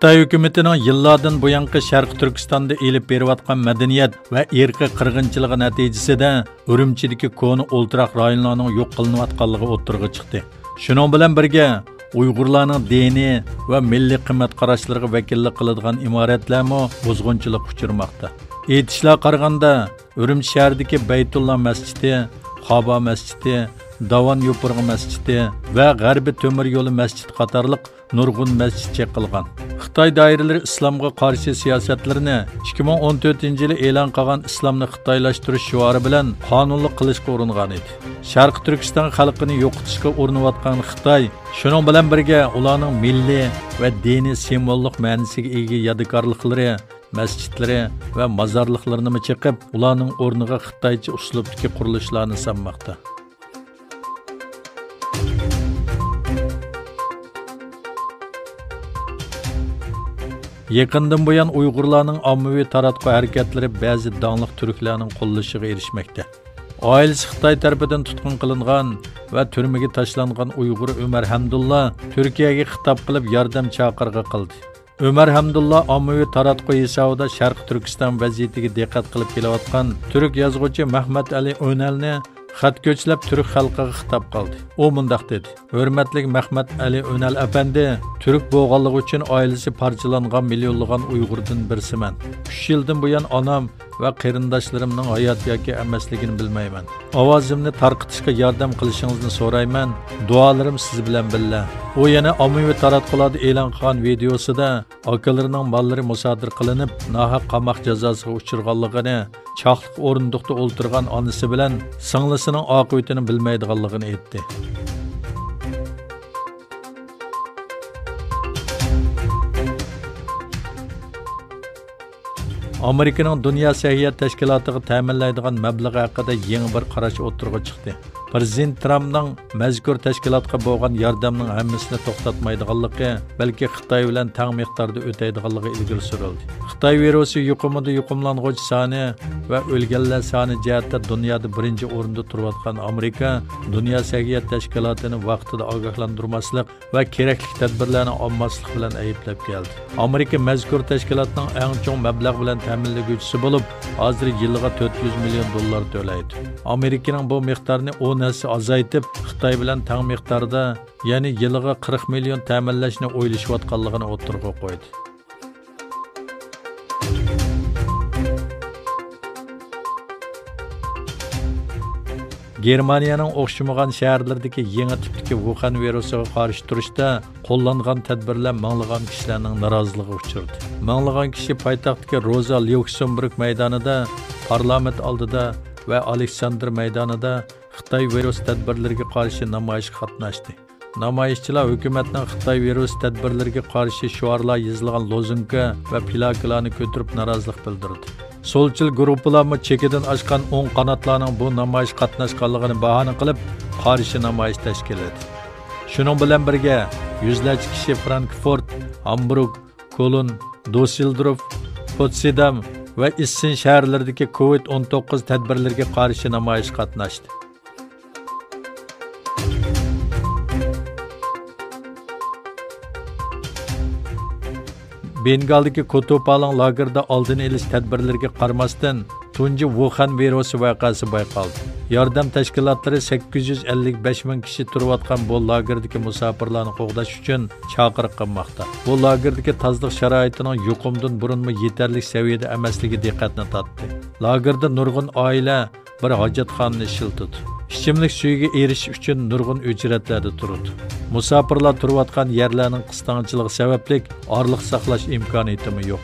Xitoy hukumatining yillardan buyangi Sharq Turkistonda elib berayotgan madaniyat va irqiy qirg'inchiligi natijasida Urumchidagi koni o'ltiraq rayonlarning yo'q qilinayotganligi o'tirg'i chiqdi. Shuning bilan birga Uyg'urlarning diniy va milliy qimmat qarashlariga vakillik qiladigan imoratlarmi buzg'unchilik uchirmoqda. Aytishlar qaraganda Urumchi shahridagi Baytulloh masjidi, Qoba masjidi, Davan Yopurg'i masjidi va G'arbiy Temir yo'li masjidi qatorliq nurg'un masjid chaqilgan. Xitoy doiralari islomga qarshi siyosatlarini 2014-yili e'lon qilgan islomni xitoylashtirish shiori bilan qonunli qilishga uringan edi. Sharq Turkiston xalqini yo'qotishga urinayotgan Xitoy, shuning bilan birga ularning milliy va diniy simvollik ma'nosiga ega yodgorliklari, masjidlari va mozorliklarini chiqib, ularning o'rniga Xitoycha uslubdagi qurilishlarni sanmoqda. Yaqindan buyon Uyg'urlarning ommaviy taratquv harakatlari ba'zi donliq turklarning qo'llashiga erishmoqda. Oilasi Xitoy tarafidan tutqun qilingan va turmaga tashlangan Uyg'ur Umar Hamdulla Turkiyaga xitob qilib yordam chaqirig'i qildi. Umar Hamdulla ommaviy taratquv hisobida Sharq Turkiston vaziyatiga diqqat qilib kelayotgan turk yozuvchi Mahmad Ali O'nalni xat ko'chlab turk xalqiga xitob qildi. U mundaq dedi: "Hurmatli Mahmad Ali O'nal apandi, turk bo'lganligi uchun oilasi parchalangan millionlagan Uyg'urdan birsiman. 3 yildan buyon onam va qarindoshlarimning hayot yoki emasligini bilmayman. Ovozimni tarqitishga yordam qilishingizni so'rayman. Duolarim siz bilan birga." U yana ommaviy taratqularda e'lon qilgan videosida akalarining mollari musodir qilinib, nohaq qamoq jazosiga uchirganligini, chaqliq o'rindiqda o'ltirgan onasi bilan singlisining oqibatini bilmaydiganligini aytdi. Amerikaning Dunyo sahiyat tashkilotiga ta'minlaydigan mablag' haqida yangi bir qarash o'tirg'i chiqdi. Prezident Trumpning mazkur tashkilotga bo'lgan yordamning hammasini to'xtatmaydiganligi, balki Xitoy bilan teng miqdorda o'taydiganligi ilgari surildi. Xitoy virusi yuqumida yuqumlanguvchi soni va o'lganlar soni jihatda dunyoda birinchi o'rinda turayotgan Amerika Dunyo sahiyat tashkilotini vaqtida ogohlantirmaslik va kerakli tadbirlarni olmaslik bilan ayblab keldi. Amerika mazkur tashkilotning eng chong mablag' bilan ta'minlaguvchisi bo'lib, hozir yiliga $400 million to'laydi. Amerikaning bu miqdorni 10 narsa azaytib, Xitoy bilan teng miqdorda, ya'ni yiliga 40 million ta'minlashni o'ylashayotganligini o'tirg'i qo'ydi. Germaniyaning o'xshamagan shaharlaridagi yangi tipdagi Wuhan virusiga qarshi turishda qo'llangan tadbirlar minglagan kishilarning noroziligiga uchirdi. Minglagan kishi poytaxtdagi Rosa Luxemburg maydonida, parlament oldida va Aleksandr maydonida Xitoy virus tadbirlariga qarshi namoyishga qatnashdi. Namoyishchilar hukumatning Xitoy virus tadbirlariga qarshi shiorlar yozilgan lozunka va plakalarni ko'tarib norozilik bildirdi. Solchil guruhlarmi chekidan oshgan 10 qanotlarning bu namoyish qatnashganligini bahona qilib, qarshi namoyish tashkil etdi. Shuning bilan birga yuzlarcha kishi Frankfurt, Hamburg, Kolon, Düsseldorf, Potsdam va Essen shaharlaridagi COVID-19 tadbirlariga qarshi namoyish qatnashdi. Bengaldagi Kotopalang lagerda oldini olish tadbirlariga qaramasdan tunji Wuhan virusi voqeasi bayqaldi. Yordam tashkilotlari 855 ming kishi turayotgan bu lagerdagi musofirlarni qo'g'dash uchun chaqiriq qilmoqda. Bu lagerdagi tozalik sharoitining yuqumdan burunmi yetarli saviyada emasligi diqqatni tortdi. Lagerda nurg'un oila bir hojatxonani ishlatdi. İchimlik suyuga erish uchun nurg'un ücretlarda turadi. Musofirlar turayotgan yerlarning qisqanchiligi sababli orliq saqlash imkoniyati yo'q.